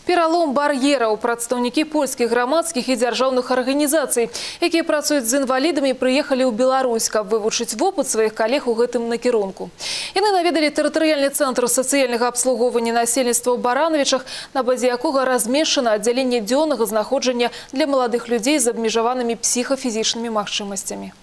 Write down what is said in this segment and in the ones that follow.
Пералом бар'ераў прадстаўнікі польскіх грамадскіх і дзяржаўных арганізацый, якія працуюць з інвалідамі, прыехалі ў Беларусь, каб вывучыць вопыт сваіх калег у гэтым накірунку. Яны наведалі тэрытарыяльны цэнтр сацыяльнага абслугоўвання насельніцтва ў Барановічах, на базе якога размешчана аддзяленне дзённага знаходжання для маладых людзей з абмежаванымі псіхафізічнымі магчымасцямі.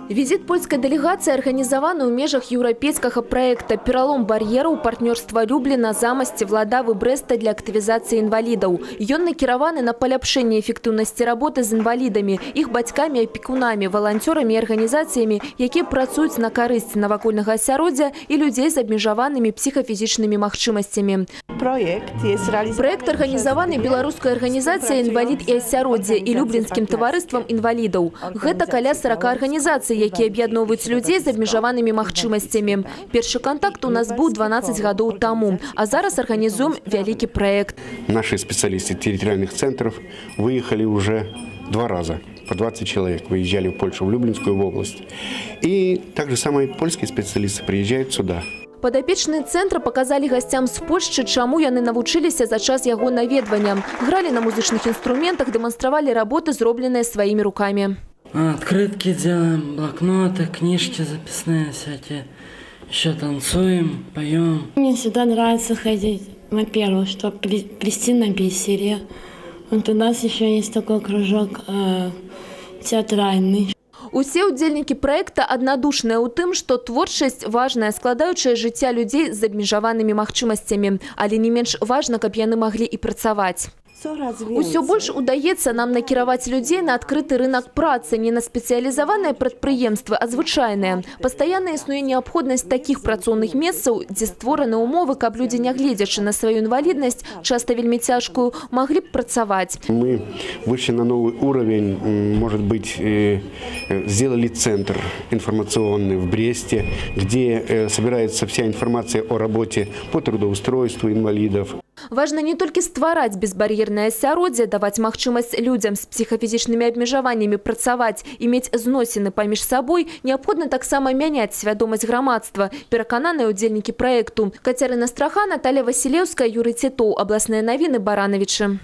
Визит польской делегации организован в межах европейского проекта «Пералом барьеров» партнерства Люблина, Замости, Владавы, Бреста для активизации инвалидов. Ён накіраваны на поляпшение эффективности работы с инвалидами, их батьками, опекунами, волонтерами и организациями, які працуюць на карысць навакольнага асяроддзя и людей с обмежаванными психофизичными магчымасцямі. Проект организован белорусской организацией «Инвалид и асяроддзе» и Люблинским товариством инвалидов. Гэта каля 40 организаций, які аб'ядноўваюць людзей з абмежаванымі магчымасцямі. Першы контакт у нас был 12 гадоў таму, а зараз организуем вялікі проект. Наши специалисты территориальных центров выехали уже 2 раза. По 20 человек выезжали в Польшу, в Люблинскую область. И также самые польские специалисты приезжают сюда. Падапечныя цэнтра показали гостям з Польшчы, чаму яны навучыліся за час яго наведвання. Грали на музычных инструментах, демонстровали работы, зробленные своими руками. Открытки делаем, блокноты, книжки записные всякие. Еще танцуем, поем. Мне всегда нравится ходить, во-первых, чтобы плести на бисере. Вот у нас еще есть такой кружок театральный. Усе удзельнікі проекта аднадушныя ў тым, што творчасць важная, складаючая жыцця людзей з абмежаванымі магчымасцямі, але не менш важна, каб яны маглі і працаваць. Усё больш удаецца нам накіраваць людзей на адкрыты рынок працы, не на спецыялізаваныя прадпрыемствы, а звычайныя. Пастаянна існуе неабходнасць такіх працоўных месцаў, дзе створаны ўмовы, каб людзі, нягледзячы на сваю інваліднасць, часта вельмі цяжкую, маглі б працаваць. Мы вышли на новый уровень, может быть, сделали центр информационный в Бресте, где собирается вся информация о работе по трудоустройству инвалидов. Важно не только ствараць безбар'ернае асяроддзе, даваць магчымасць людзям з псіхафізічнымі абмежаваннямі працаваць і мець зносіны паміж сабой, неабходна таксама мяняць свядомасць грамадства, перакананыя удзельнікі праекту. Кацярына Страха, Наталья Васілеўская, Юрий Титоў, Областные навіны, Барановичы.